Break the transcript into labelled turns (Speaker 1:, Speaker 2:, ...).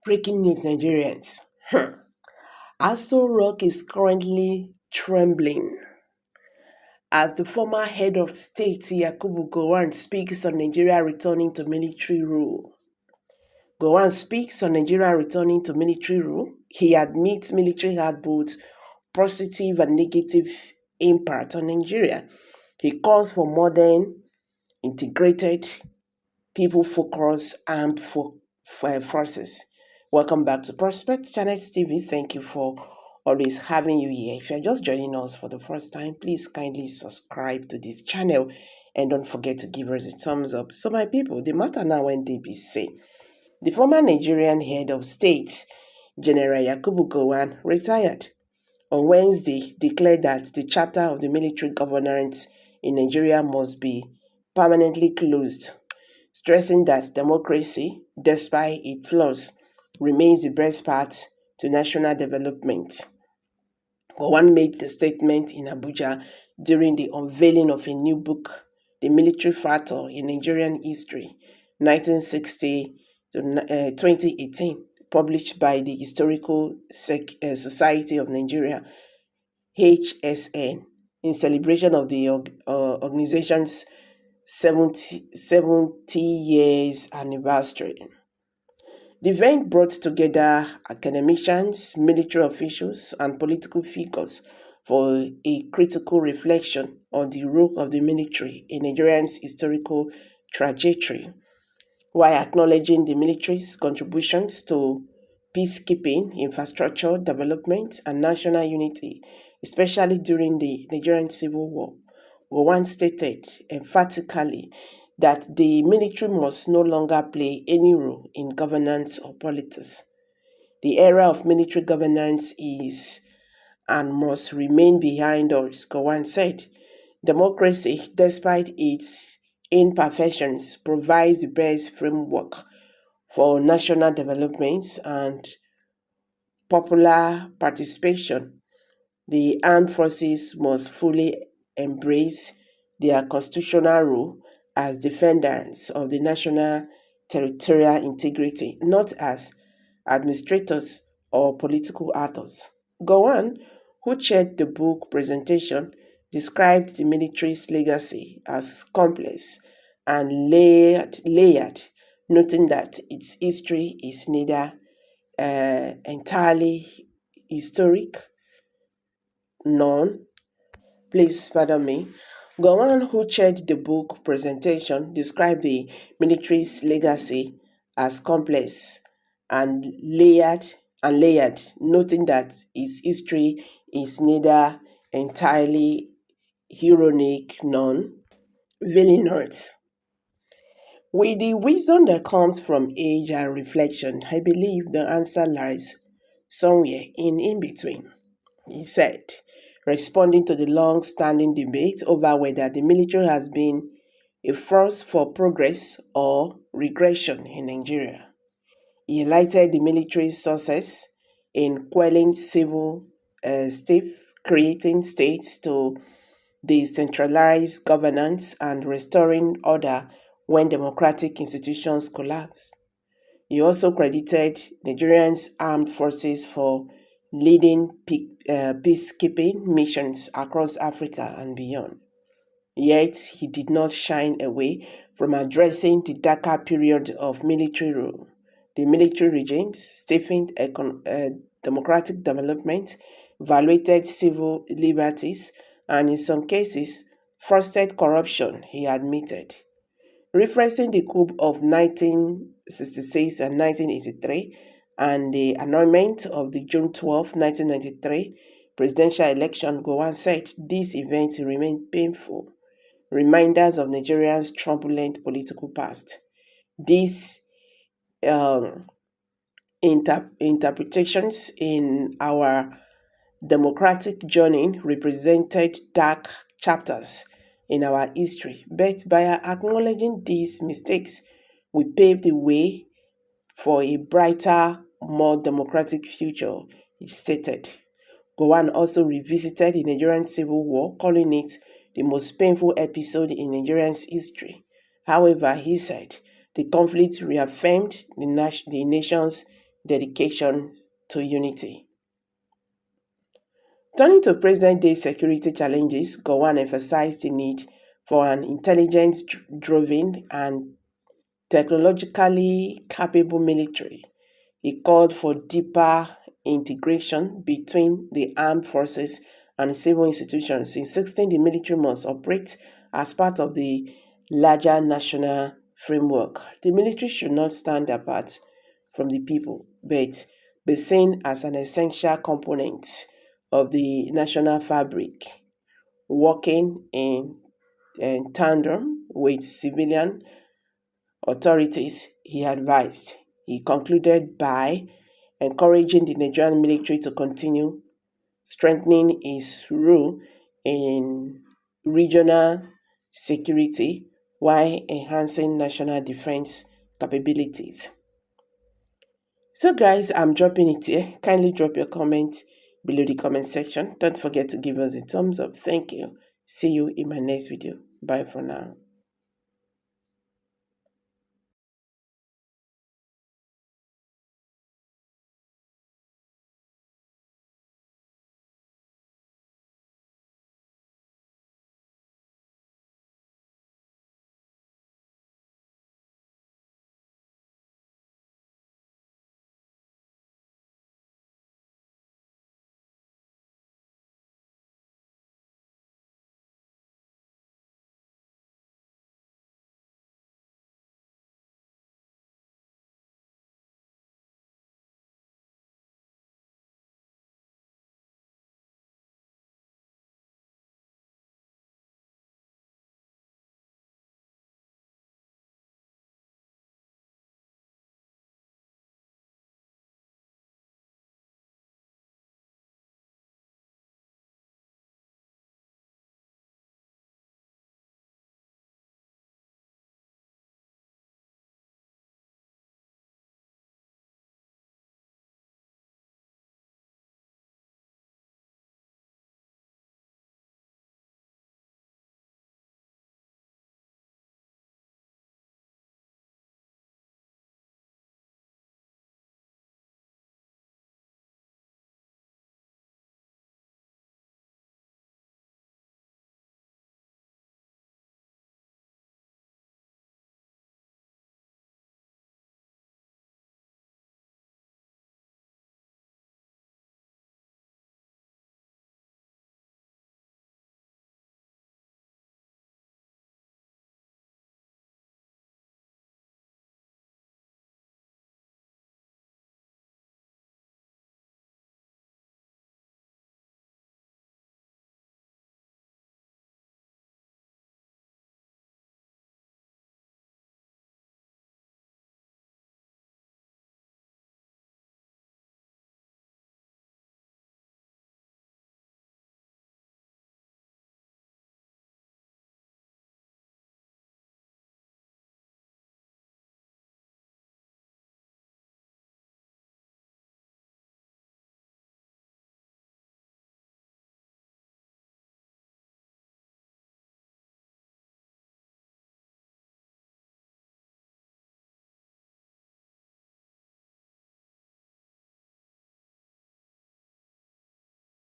Speaker 1: Breaking news, Nigerians. ASOROCK is currently trembling as the former head of state Yakubu Gowon speaks on Nigeria returning to military rule. Gowon speaks on Nigeria returning to military rule. He admits military had both positive and negative impact on Nigeria. He calls for modern, integrated, people-focused armed forces. Welcome back to Prospect Channel TV. Thank you for always having you here. If you're just joining us for the first time, please kindly subscribe to this channel and don't forget to give us a thumbs up. So my people, the matter now when they be say, the former Nigerian head of state, General Yakubu Gowon, retired on Wednesday, declared that the chapter of the military governance in Nigeria must be permanently closed, stressing that democracy, despite its flaws, remains the best path to national development. Gowon made the statement in Abuja during the unveiling of a new book, The Military Factor in Nigerian History, 1960 to 2018, published by the Historical Society of Nigeria, HSN, in celebration of the organization's 70 years anniversary. The event brought together academicians, military officials, and political figures for a critical reflection on the role of the military in Nigeria's historical trajectory, while acknowledging the military's contributions to peacekeeping, infrastructure development, and national unity, especially during the Nigerian Civil War. Gowon stated emphatically that the military must no longer play any role in governance or politics. The era of military governance is and must remain behind us, Gowon said. Democracy, despite its imperfections, provides the best framework for national development and popular participation. The armed forces must fully embrace their constitutional role as defenders of the national territorial integrity, not as administrators or political actors. Gowon, who chaired the book presentation, described the military's legacy as complex and layered, noting that its history is neither entirely historic nor, please pardon me. Gowon, who chaired the book presentation, described the military's legacy as complex and layered, noting that its history is neither entirely heroic nor villainous. With the wisdom that comes from age and reflection, I believe the answer lies somewhere in between, he said, responding to the long-standing debate over whether the military has been a force for progress or regression in Nigeria. He highlighted the military's success in quelling civil strife, creating states to decentralize governance, and restoring order when democratic institutions collapse. He also credited Nigerians' armed forces for leading peacekeeping missions across Africa and beyond. Yet, he did not shy away from addressing the darker period of military rule. The military regimes stifled democratic development, violated civil liberties, and in some cases, fostered corruption, he admitted. Referencing the coup of 1966 and 1983 and the annulment of the June 12, 1993 presidential election, Gowon said these events remain painful reminders of Nigeria's turbulent political past. These um, interpretations in our democratic journey represented dark chapters in our history, but by acknowledging these mistakes, we paved the way for a brighter, more democratic future, he stated. Gowon also revisited the Nigerian Civil War, calling it the most painful episode in Nigerian's history. However, he said, the conflict reaffirmed the nation's dedication to unity. Turning to present-day security challenges, Gowon emphasized the need for an intelligence-driven and technologically capable military. He called for deeper integration between the armed forces and civil institutions, insisting the military must operate as part of the larger national framework. The military should not stand apart from the people, but be seen as an essential component of the national fabric, working in tandem with civilian authorities, he advised. He concluded by encouraging the Nigerian military to continue strengthening its role in regional security while enhancing national defense capabilities. So, guys, I'm dropping it here. Kindly drop your comment below the comment section. Don't forget to give us a thumbs up. Thank you. See you in my next video. Bye for now.